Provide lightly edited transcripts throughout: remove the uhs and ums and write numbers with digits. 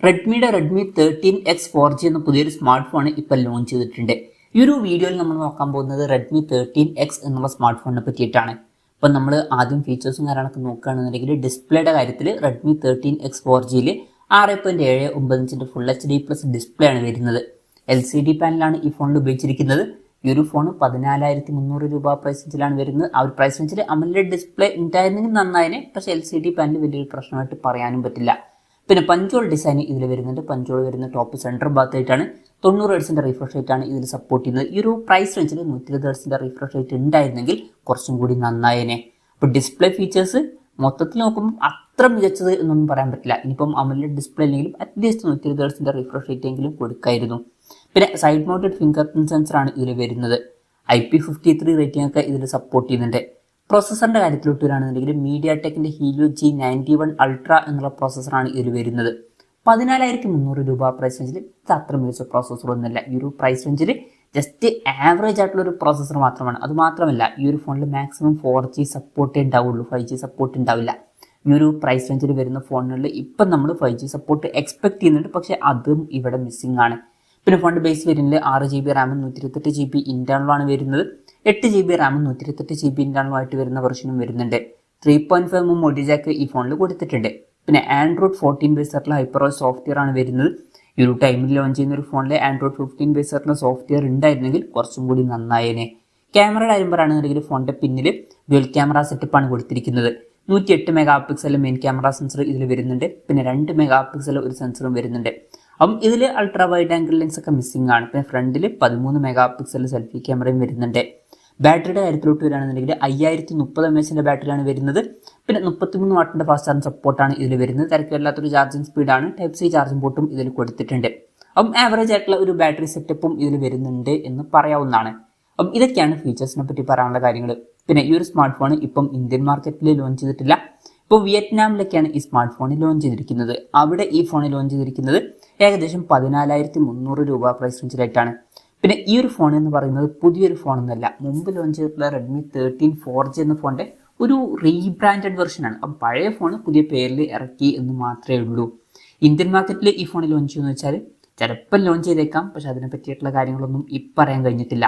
റെഡ്മിയുടെ Redmi 13X 4G എന്ന പുതിയൊരു smart phone ഇപ്പോൾ ലോഞ്ച് ചെയ്തിട്ടുണ്ട്. ഈ ഒരു വീഡിയോയിൽ നമ്മൾ നോക്കാൻ പോകുന്നത് റെഡ്മി 13X എന്നുള്ള സ്മാർട്ട് ഫോണിനെ പറ്റിയിട്ടാണ്. ഇപ്പം നമ്മൾ ആദ്യം ഫീച്ചേഴ്സും കാര്യങ്ങളൊക്കെ നോക്കുകയാണെന്നുണ്ടെങ്കിൽ ഡിസ്പ്ലേയുടെ കാര്യത്തിൽ റെഡ്മി 13X 4Gയിൽ 6.79 ഇഞ്ചിൻ്റെ ഫുൾ HD+ ഡിസ്പ്ലേ ആണ് വരുന്നത്. LCD പാനലാണ് ഈ ഫോണിൽ ഉപയോഗിച്ചിരിക്കുന്നത്. ഈ ഒരു ഫോൺ 14,300 രൂപ പ്രൈസ് റേഞ്ചിലാണ് വരുന്നത്. ആ ഒരു പ്രൈസ് റേഞ്ചിൽ AMOLED ഡിസ്പ്ലേ ഉണ്ടായിരുന്നെങ്കിൽ നന്നായതിനെ, പക്ഷേ LCD പാനൽ വലിയൊരു പ്രശ്നമായിട്ട് പറയാനും പറ്റില്ല. പിന്നെ പഞ്ചോൾ ഡിസൈൻ ഇതിൽ വരുന്നുണ്ട്. പഞ്ചോൾ വരുന്ന ടോപ്പ് സെൻറ്റർ ഭാഗത്തായിട്ടാണ്. 90 Hz റീഫ്രഷ് റേറ്റ് ആണ് ഇതിൽ സപ്പോർട്ട് ചെയ്യുന്നത്. ഈ ഒരു പ്രൈസ് റേഞ്ചിൽ 120 Hz റീഫ്രഷ് റേറ്റ് ഉണ്ടായിരുന്നെങ്കിൽ കുറച്ചും കൂടി നന്നായേനെ. അപ്പോൾ ഡിസ്പ്ലേ ഫീച്ചേഴ്സ് മൊത്തത്തിൽ നോക്കുമ്പോൾ അത്ര മികച്ചത് എന്നൊന്നും പറയാൻ പറ്റില്ല. ഇനിയിപ്പം AMOLED ഡിസ്പ്ലേ അല്ലെങ്കിലും അറ്റ്ലീസ്റ്റ് 120 Hz റീഫ്രഷ് റേറ്റ് എങ്കിലും കൊടുക്കായിരുന്നു. പിന്നെ സൈഡ് മൗണ്ടഡ് ഫിംഗർ പ്രിന്റ് സെൻസറാണ് ഇതിൽ വരുന്നത്. IP53 റേറ്റിംഗ് ഒക്കെ ഇതിൽ സപ്പോർട്ട് ചെയ്യുന്നുണ്ട്. പ്രോസസ്സറിൻ്റെ കാര്യത്തിലോട്ട് വരികയാണെന്നുണ്ടെങ്കിൽ MediaTekന്റെ Helio G91 Ultra എന്നുള്ള പ്രോസസ്സറാണ് ഇതിൽ വരുന്നത്. 14,300 രൂപ പ്രൈസ് റേഞ്ചിൽ ഇത് അത്ര മികച്ച പ്രോസസ്സർ ഒന്നുമില്ല. ഈ ഒരു പ്രൈസ് റേഞ്ചിൽ ജസ്റ്റ് ആവറേജ് ആയിട്ടുള്ള ഒരു പ്രോസസ്സർ മാത്രമാണ്. അത് മാത്രമല്ല ഈ ഒരു ഫോണിൽ മാക്സിമം 4G സപ്പോർട്ടേ ഉണ്ടാവുള്ളൂ, 5G സപ്പോർട്ട് ഉണ്ടാവില്ല. ഈ ഒരു പ്രൈസ് റേഞ്ചിൽ വരുന്ന ഫോണുകളിൽ ഇപ്പം നമ്മൾ 5G സപ്പോർട്ട് എക്സ്പെക്ട് ചെയ്യുന്നുണ്ട്, പക്ഷേ അതും ഇവിടെ മിസ്സിംഗ് ആണ്. പിന്നെ ഫോണിൻ്റെ ബേസ് വേരിയൻറ്റിൽ 6GB റാമും 128GB ഇൻറ്റേർണലാണ് വരുന്നത്. 8GB റാമും 128GB ഇൻറ്റേർണലുമായിട്ട് വരുന്ന വെർഷനും വരുന്നുണ്ട്. 3.5mm ഓഡിയോ ജാക്ക് ഈ ഫോണിൽ കൊടുത്തിട്ടുണ്ട്. പിന്നെ Android 14 ബേസായിട്ടുള്ള HyperOS സോഫ്റ്റ്വെയർ ആണ് വരുന്നത്. ഈ ഒരു ടൈമിൽ ലോഞ്ച് ചെയ്യുന്ന ഒരു ഫോണിൽ Android 15 ബേസായിട്ടുള്ള സോഫ്റ്റ്വെയർ ഉണ്ടായിരുന്നെങ്കിൽ കുറച്ചും കൂടി നന്നായേനെ. ക്യാമറയുടെ കാര്യം പറയുകയാണെന്നുണ്ടെങ്കിൽ ഫോണിൻ്റെ പിന്നിൽ ഡ്യുവൽ ക്യാമറ സെറ്റപ്പാണ് കൊടുത്തിരിക്കുന്നത്. 108 MP മെയിൻ ക്യാമറ സെൻസർ ഇതിൽ വരുന്നുണ്ട്. പിന്നെ 2 MP ഒരു സെൻസറും വരുന്നുണ്ട്. അപ്പം ഇതിൽ അൾട്രാ വൈഡ് ആംഗിൾ ലെൻസ് ഒക്കെ മിസ്സിംഗ് ആണ്. പിന്നെ ഫ്രണ്ടിൽ 13 MP സെൽഫി ക്യാമറയും വരുന്നുണ്ട്. ബാറ്ററിയുടെ കാര്യത്തിലോട്ട് വരികയാണെന്നുണ്ടെങ്കിൽ 5030 mAh ബാറ്ററിയാണ് വരുന്നത്. പിന്നെ 33 വാട്ടിൻ്റെ ഫാസ്റ്റ് ചാർജിങ് സപ്പോർട്ടാണ് ഇതിൽ വരുന്നത്. തിരക്കില്ലാത്തൊരു ചാർജിങ് സ്പീഡാണ്. Type-C ചാർജിങ് പോർട്ടും ഇതിൽ കൊടുത്തിട്ടുണ്ട്. അപ്പം ആവറേജ് ആയിട്ടുള്ള ഒരു ബാറ്ററി സെറ്റപ്പും ഇതിൽ വരുന്നുണ്ട് എന്ന് പറയാവുന്നതാണ്. അപ്പം ഇതൊക്കെയാണ് ഫീച്ചേഴ്സിനെ പറ്റി പറയാനുള്ള കാര്യങ്ങൾ. പിന്നെ ഈ ഒരു സ്മാർട്ട് ഫോൺ ഇപ്പം ഇന്ത്യൻ മാർക്കറ്റിൽ ലോഞ്ച് ചെയ്തിട്ടില്ല. ഇപ്പോൾ വിയറ്റ്നാമിലൊക്കെയാണ് ഈ സ്മാർട്ട് ഫോൺ ലോഞ്ച് ചെയ്തിരിക്കുന്നത്. അവിടെ ഈ ഫോൺ ലോഞ്ച് ചെയ്തിരിക്കുന്നത് ഏകദേശം 14,300 രൂപ പ്രൈസ് റേഞ്ചിലായിട്ടാണ്. പിന്നെ ഈ ഒരു ഫോൺ എന്ന് പറയുന്നത് പുതിയൊരു ഫോണൊന്നുമല്ല. മുമ്പ് ലോഞ്ച് ചെയ്തിട്ടുള്ള റെഡ്മി 13 4G എന്ന ഫോണിൻ്റെ ഒരു റീബ്രാൻഡഡ് വെർഷനാണ്. അപ്പം പഴയ ഫോൺ പുതിയ പേരിൽ ഇറക്കി എന്ന് മാത്രമേ ഉള്ളൂ. ഇന്ത്യൻ മാർക്കറ്റിൽ ഈ ഫോൺ ലോഞ്ച് ചെയ്യുമെന്ന് വെച്ചാൽ ചിലപ്പോൾ ലോഞ്ച് ചെയ്തേക്കാം, പക്ഷെ അതിനെ പറ്റിയിട്ടുള്ള കാര്യങ്ങളൊന്നും ഇപ്പം പറയാൻ കഴിഞ്ഞിട്ടില്ല.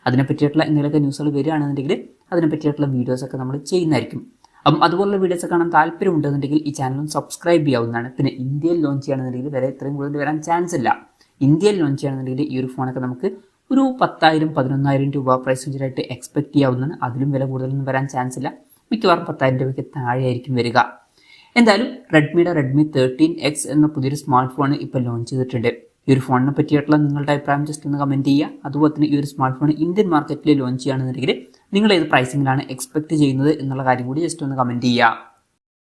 അതിനെ പറ്റിയിട്ടുള്ള എന്തെങ്കിലുമൊക്കെ ന്യൂസുകൾ വരികയാണെന്നുണ്ടെങ്കിൽ അതിനെ പറ്റിയിട്ടുള്ള വീഡിയോസൊക്കെ നമ്മൾ ചെയ്യുന്നതായിരിക്കും. അപ്പം അതുപോലുള്ള വീഡിയോസ് കാണാൻ താല്പര്യമുണ്ടെന്നുണ്ടെങ്കിൽ ഈ ചാനലും സബ്സ്ക്രൈബ് ചെയ്യാവുന്നതാണ്. പിന്നെ ഇന്ത്യയിൽ ലോഞ്ച് ചെയ്യുകയാണെന്നുണ്ടെങ്കിൽ വരെ ഇത്രയും കൂടുതൽ വരാൻ ചാൻസ് ഇല്ല. ഇന്ത്യയിൽ ലോഞ്ച് ചെയ്യുകയാണെന്നുണ്ടെങ്കിൽ ഈ ഒരു ഫോണൊക്കെ നമുക്ക് ഒരു 10,000-11,000 രൂപ പ്രൈസ് റേഞ്ചിലായിട്ട് എക്സ്പെക്ട് ചെയ്യാവുന്നതാണ്. അതിലും വില കൂടുതലൊന്നും വരാൻ ചാൻസ് ഇല്ല. മിക്കവാറും 10,000 രൂപയ്ക്ക് താഴെയായിരിക്കും വരിക. എന്തായാലും റെഡ്മിയുടെ റെഡ്മി 13X എന്ന പുതിയൊരു സ്മാർട്ട് ഫോൺ ഇപ്പോൾ ലോഞ്ച് ചെയ്തിട്ടുണ്ട്. ഈ ഒരു ഫോണിനെ പറ്റിയിട്ടുള്ള നിങ്ങളുടെ അഭിപ്രായം ജസ്റ്റ് ഒന്ന് കമൻറ്റ് ചെയ്യുക. അതുപോലെ തന്നെ ഈ ഒരു സ്മാർട്ട് ഫോൺ ഇന്ത്യൻ മാർക്കറ്റിൽ ലോഞ്ച് ചെയ്യുകയാണെന്നുണ്ടെങ്കിൽ നിങ്ങൾ ഏത് പ്രൈസിങ്ങിലാണ് എക്സ്പെക്ട് ചെയ്യുന്നത് എന്നുള്ള കാര്യം കൂടി ജസ്റ്റ് ഒന്ന് കമൻറ്റ് ചെയ്യുക.